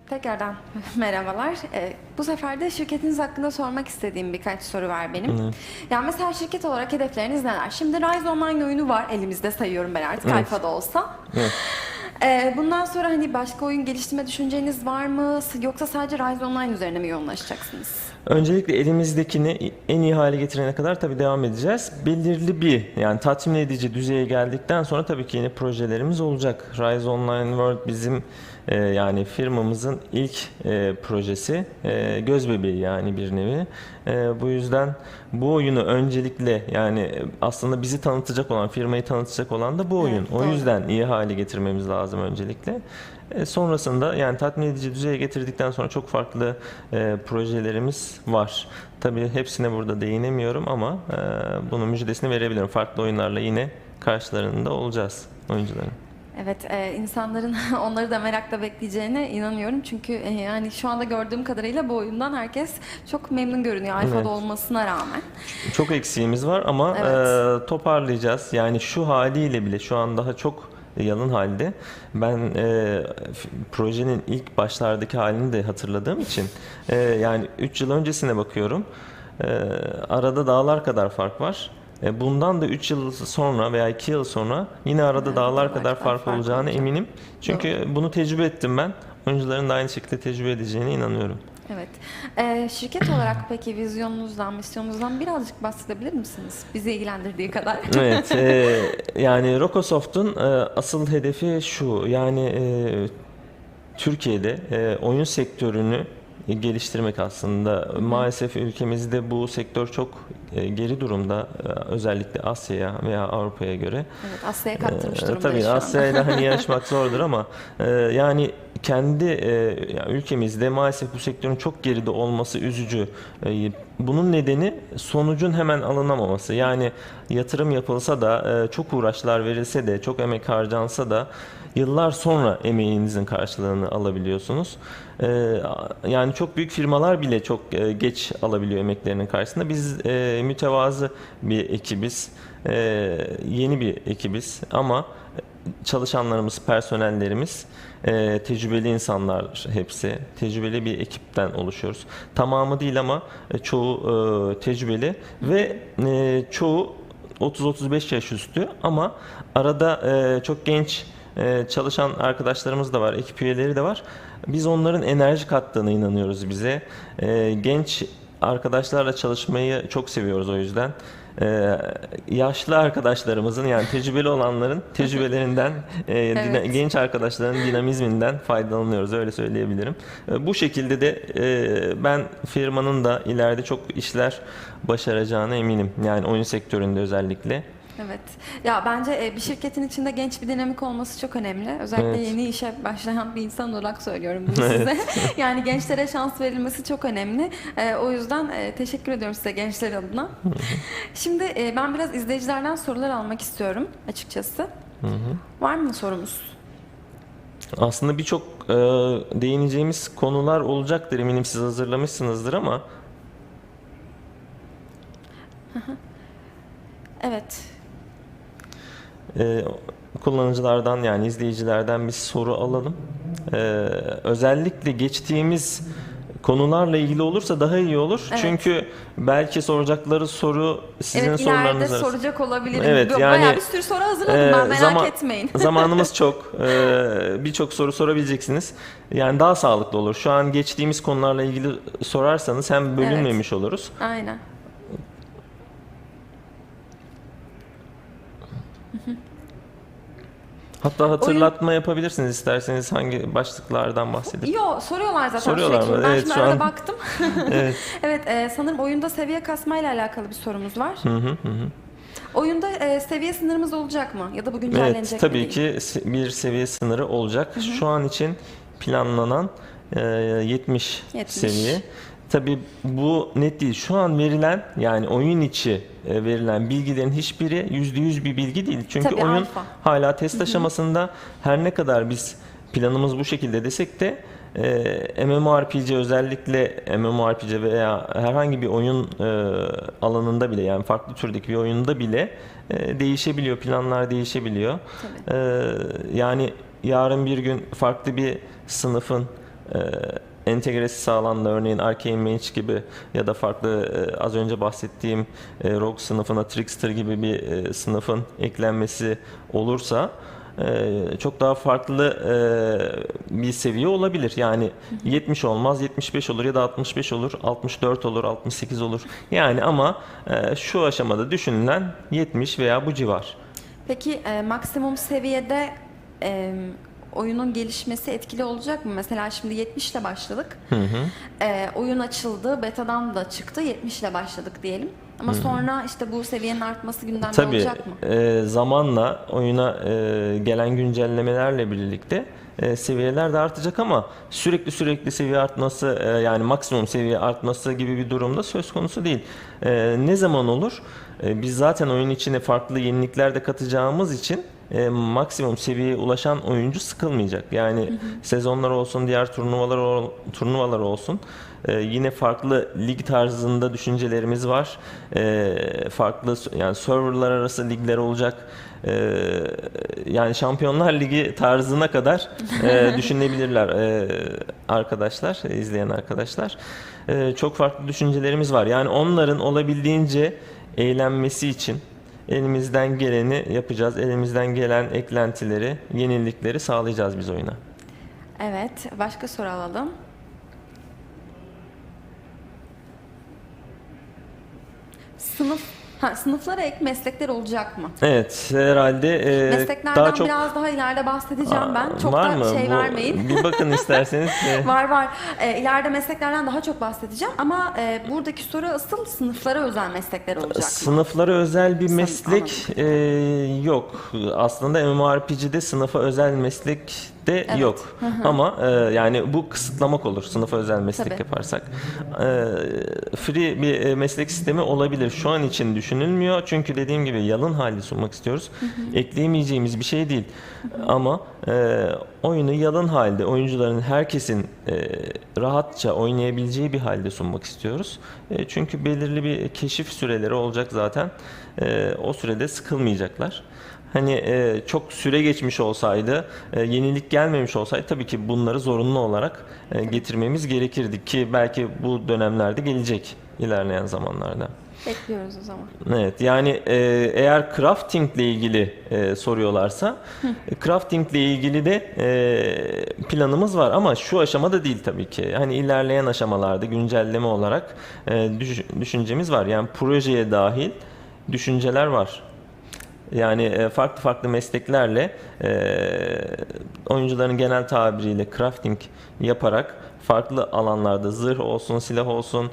Tekrardan merhabalar. Bu sefer de şirketiniz hakkında sormak istediğim birkaç soru var benim. Evet. Yani mesela şirket olarak hedefleriniz neler? Şimdi Rise Online oyunu var elimizde, sayıyorum ben artık, Evet. alfada olsa. Evet. Bundan sonra hani başka oyun geliştirme düşünceniz var mı? Yoksa sadece Rise Online üzerine mi yoğunlaşacaksınız? Öncelikle elimizdekini en iyi hale getirene kadar tabii devam edeceğiz. Belirli bir yani tatmin edici düzeye geldikten sonra tabii ki yeni projelerimiz olacak. Rise Online World bizim yani firmamızın ilk projesi. Göz bebeği yani bir nevi. Bu yüzden bu oyunu öncelikle yani aslında bizi tanıtacak olan, firmayı tanıtacak olan da bu oyun. Evet, O doğru. yüzden iyi hale getirmemiz lazım öncelikle. Sonrasında yani tatmin edici düzeye getirdikten sonra çok farklı projelerimiz var. Tabii hepsine burada değinemiyorum ama bunun müjdesini verebilirim. Farklı oyunlarla yine karşılarında olacağız oyuncuların. Evet, insanların onları da merakla bekleyeceğine inanıyorum. Çünkü yani şu anda gördüğüm kadarıyla bu oyundan herkes çok memnun görünüyor alfada Evet. olmasına rağmen. Çok eksiğimiz var ama Evet. toparlayacağız. Yani şu haliyle bile şu an daha çok yalın halde. Ben projenin ilk başlardaki halini de hatırladığım için yani 3 yıl öncesine bakıyorum. Arada dağlar kadar fark var. Bundan da 3 yıl sonra veya 2 yıl sonra yine arada Evet, dağlar kadar fark fark olacağına olacak. eminim. Çünkü bunu tecrübe ettim ben. Oyuncuların da aynı şekilde tecrübe edeceğine inanıyorum. Evet. Şirket olarak peki vizyonunuzdan, misyonunuzdan birazcık bahsedebilir misiniz? Bizi ilgilendirdiği kadar. Evet, yani Rokosoft'un asıl hedefi şu, yani Türkiye'de oyun sektörünü geliştirmek aslında. Maalesef ülkemizde bu sektör çok geri durumda, özellikle Asya'ya veya Avrupa'ya göre. Evet, Asya'ya kaptırmış durumdayız Tabii şu anda. Asya ile hani yarışmak zordur ama yani kendi yani ülkemizde maalesef bu sektörün çok geride olması üzücü. Bunun nedeni sonucun hemen alınamaması. Yani yatırım yapılsa da çok uğraşlar verilse de çok emek harcansa da yıllar sonra emeğinizin karşılığını alabiliyorsunuz. Yani çok büyük firmalar bile çok geç alabiliyor emeklerinin karşısında. Biz mütevazı bir ekibiz. Yeni bir ekibiz ama çalışanlarımız, personellerimiz tecrübeli insanlar hepsi. Tecrübeli bir ekipten oluşuyoruz. Tamamı değil ama çoğu tecrübeli ve çoğu 30-35 yaş üstü ama arada çok genç çalışan arkadaşlarımız da var, ekip üyeleri de var. Biz onların enerji kattığına inanıyoruz bize. Genç arkadaşlarla çalışmayı çok seviyoruz o yüzden. Yaşlı arkadaşlarımızın yani tecrübeli olanların tecrübelerinden, Evet. genç arkadaşların dinamizminden faydalanıyoruz öyle söyleyebilirim. Bu şekilde de ben firmanın da ileride çok işler başaracağına eminim. Yani oyun sektöründe özellikle. Evet. Ya bence bir şirketin içinde genç bir dinamik olması çok önemli. Özellikle Evet. yeni işe başlayan bir insan olarak söylüyorum bunu size. Yani gençlere şans verilmesi çok önemli. O yüzden teşekkür ediyorum size gençler adına. Şimdi ben biraz izleyicilerden sorular almak istiyorum açıkçası. Var mı sorumuz? Aslında birçok değineceğimiz konular olacaktır. Eminim siz hazırlamışsınızdır ama Evet. e, kullanıcılardan yani izleyicilerden bir soru alalım. Özellikle geçtiğimiz konularla ilgili olursa daha iyi olur. Evet. Çünkü belki soracakları soru sizin Evet, ileride sorularınız arasında. soracak olabilirim. Evet, Bayağı yani bir sürü soru hazırladım ben, merak etmeyin. Zamanımız çok. Birçok soru sorabileceksiniz. Yani daha sağlıklı olur. Şu an geçtiğimiz konularla ilgili sorarsanız hem bölünmemiş oluruz. Aynen. Hatta hatırlatma yapabilirsiniz isterseniz hangi başlıklardan bahsedip. Yo, soruyorlar zaten Soruyorlar sürekli. mı? Ben Evet, şimdi şu arada an- baktım. Evet. Evet, sanırım oyunda seviye kasmayla alakalı bir sorumuz var. Oyunda seviye sınırımız olacak mı? Ya da bu güncellenecek Evet, mi tabii diyeyim? ki bir seviye sınırı olacak. Şu an için planlanan 70 70. seviye. Tabii bu net değil. Şu an verilen yani oyun içi verilen bilgilerin hiçbiri %100 bir bilgi değil. Çünkü Tabii, oyun alfa. hala test aşamasında. Her ne kadar biz planımız bu şekilde desek de MMORPG özellikle MMORPG veya herhangi bir oyun alanında bile yani farklı türdeki bir oyunda bile değişebiliyor. Planlar değişebiliyor. Tabii. Yani yarın bir gün farklı bir sınıfın entegresi sağlandı. Örneğin Arcane Mage gibi ya da farklı az önce bahsettiğim Rogue sınıfına Trickster gibi bir sınıfın eklenmesi olursa çok daha farklı bir seviye olabilir. Yani 70 olmaz, 75 olur ya da 65 olur, 64 olur, 68 olur. Yani ama şu aşamada düşünülen 70 veya bu civar. Peki maksimum seviyede oyunun gelişmesi etkili olacak mı? Mesela şimdi 70 ile başladık. Oyun açıldı, betadan da çıktı, 70 ile başladık diyelim. Ama sonra işte bu seviyenin artması gündemde Tabii olacak mı? zamanla oyuna gelen güncellemelerle birlikte seviyeler de artacak ama sürekli seviye artması yani maksimum seviye artması gibi bir durumda söz konusu değil. Ne zaman olur? Biz zaten oyun içine farklı yenilikler de katacağımız için maksimum seviyeye ulaşan oyuncu sıkılmayacak. Yani sezonlar olsun, diğer turnuvalar olsun. Yine farklı lig tarzında düşüncelerimiz var. Farklı yani serverlar arası ligler olacak. Yani Şampiyonlar Ligi tarzına kadar düşünebilirler arkadaşlar, izleyen arkadaşlar. Çok farklı düşüncelerimiz var. Yani onların olabildiğince eğlenmesi için elimizden geleni yapacağız. Elimizden gelen eklentileri, yenilikleri sağlayacağız biz oyuna. Evet, başka soru alalım. Sınıflara ek meslekler olacak mı? Evet, herhalde Mesleklerden daha çok biraz daha ileride bahsedeceğim ben. Çok var da mı? şey vermeyin. Bir bakın isterseniz. Var. İleride mesleklerden daha çok bahsedeceğim ama buradaki soru asıl sınıflara özel meslekler olacak mı? Sınıflara özel bir meslek yok. Aslında MMORPG'de sınıfa özel meslek de Evet. yok. Ama yani bu kısıtlamak olur sınıfa özel meslek Tabii. yaparsak. Free bir meslek sistemi olabilir. Şu an için düşünülmüyor. Çünkü dediğim gibi yalın halde sunmak istiyoruz. Ekleyemeyeceğimiz bir şey değil. Ama oyunu yalın halde oyuncuların herkesin rahatça oynayabileceği bir halde sunmak istiyoruz. Çünkü belirli bir keşif süreleri olacak zaten. O sürede sıkılmayacaklar. Hani çok süre geçmiş olsaydı, yenilik gelmemiş olsaydı tabii ki bunları zorunlu olarak getirmemiz gerekirdi ki belki bu dönemlerde gelecek ilerleyen zamanlarda. Bekliyoruz o zaman. Evet, yani eğer crafting ile ilgili soruyorlarsa crafting ile ilgili de planımız var ama şu aşamada değil tabii ki. Hani ilerleyen aşamalarda güncelleme olarak düşüncemiz var. Yani projeye dahil düşünceler var. Yani farklı mesleklerle oyuncuların genel tabiriyle crafting yaparak farklı alanlarda zırh olsun, silah olsun,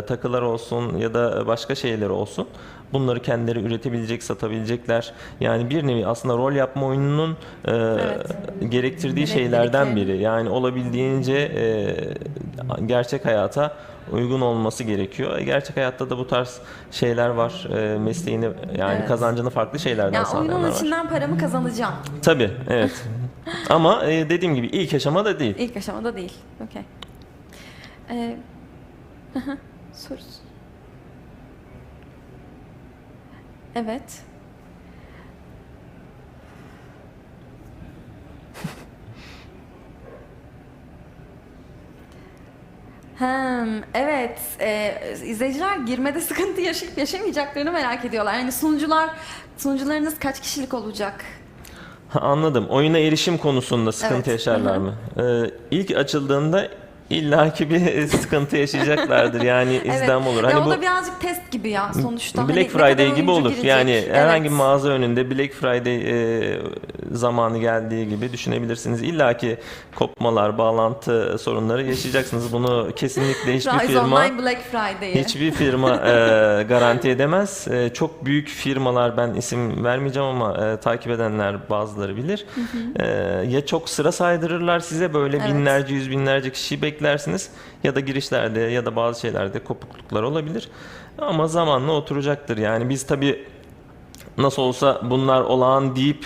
takılar olsun ya da başka şeyler olsun. Bunları kendileri üretebilecek, satabilecekler. Yani bir nevi aslında rol yapma oyununun gerektirdiği şeylerden biri. Yani olabildiğince gerçek hayata uygun olması gerekiyor. Gerçek hayatta da bu tarz şeyler var. Mesleğini yani kazancını farklı şeylerden Ya sağlayanlar oyunun var. içinden paramı kazanacağım. Tabii, evet. Ama dediğim gibi ilk aşamada değil. İlk aşamada değil. Okey. Sorusu. Evet. Evet. İzleyiciler girmede sıkıntı yaşayıp yaşamayacaklarını merak ediyorlar. Yani sunucularınız kaç kişilik olacak? Anladım. Oyuna erişim konusunda sıkıntı Evet. yaşarlar mı? İlk açıldığında illaki bir sıkıntı yaşayacaklardır. Yani izdiham olur. Ya Hani o bu da birazcık test gibi ya sonuçta. Black Hani ne kadar Friday gibi oyuncu olur. girecek? Yani herhangi bir Evet. mağaza önünde Black Friday zamanı geldiği gibi düşünebilirsiniz. İlla ki kopmalar, bağlantı sorunları yaşayacaksınız. Bunu kesinlikle Rise Online Black Friday'i. hiçbir firma garanti edemez. Çok büyük firmalar, ben isim vermeyeceğim ama takip edenler bazıları bilir. Ya çok sıra saydırırlar size, böyle Evet. binlerce, yüz binlerce kişiyi beklersiniz. Ya da girişlerde ya da bazı şeylerde kopukluklar olabilir. Ama zamanla oturacaktır. Yani biz tabii nasıl olsa bunlar olağan deyip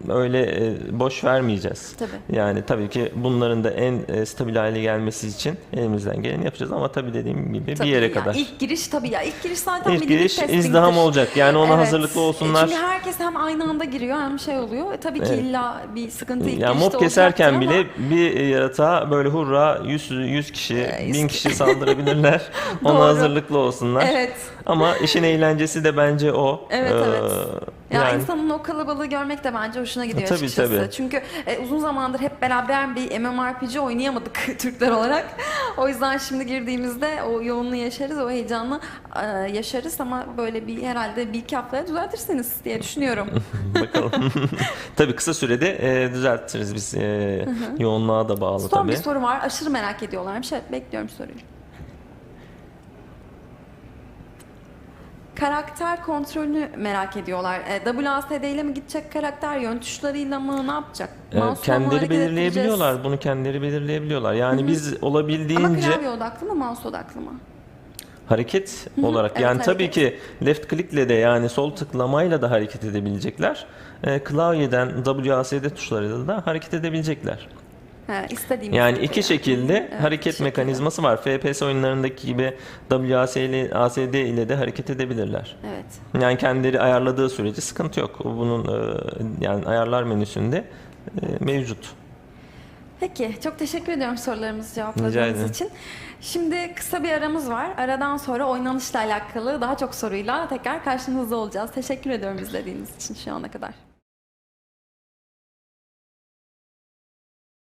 öyle boş vermeyeceğiz. Tabii. Yani tabii ki bunların da en stabil hale gelmesi için elimizden geleni yapacağız ama tabii dediğim gibi Tabii bir yere ya, kadar. İlk giriş tabii ya. İlk giriş zaten İlk bir limit giriş testing'dir. izdiham olacak. Yani ona Evet. hazırlıklı olsunlar. Çünkü herkes hem aynı anda giriyor hem şey oluyor. Tabii ki Evet. illa bir sıkıntı ilk Yani girişte mob keserken olacaktır bile bir yaratığa böyle hurra 100 kişi, 1000 kişi saldırabilirler. Ona Doğru. hazırlıklı olsunlar. Evet. Ama işin eğlencesi de bence o. Evet, evet. Ya Yani insanın o kalabalığı görmek de bence hoşuna gidiyor Tabii, açıkçası. tabii. Çünkü uzun zamandır hep beraber bir MMORPG oynayamadık Türkler olarak. O yüzden şimdi girdiğimizde o yoğunluğu yaşarız, o heyecanla yaşarız ama böyle bir herhalde bir iki haftaya düzeltirsiniz diye düşünüyorum. bakalım. Tabii kısa sürede düzeltiriz biz. Yoğunluğa da bağlı Son tabii. bir soru var. Aşırı merak ediyorlarmış. Evet, bekliyorum soruyu. Karakter kontrolünü merak ediyorlar. WASD ile mi gidecek karakter, yön tuşlarıyla mı, ne yapacak? Mouse'la mı Kendileri hareket belirleyebiliyorlar. Bunu kendileri belirleyebiliyorlar. Yani biz edeceğiz? Ama olabildiğince klavye odaklı mı, mouse odaklı mı? hareket hı. olarak Evet, yani tabii hareket. ki left click'le de yani sol tıklamayla da hareket edebilecekler. Klavyeden WASD tuşlarıyla da hareket edebilecekler. İstediğimiz Yani gibi iki şekilde Evet, hareket iki şekilde. mekanizması var. FPS oyunlarındaki gibi WASD ile de hareket edebilirler. Evet. Yani kendileri ayarladığı sürece sıkıntı yok. Bunun yani ayarlar menüsünde mevcut. Peki, çok teşekkür ediyorum sorularımızı Rica cevapladığınız ederim. için. Şimdi kısa bir aramız var. Aradan sonra oynanışla alakalı daha çok soruyla tekrar karşınızda olacağız. Teşekkür ediyorum izlediğiniz için şu ana kadar.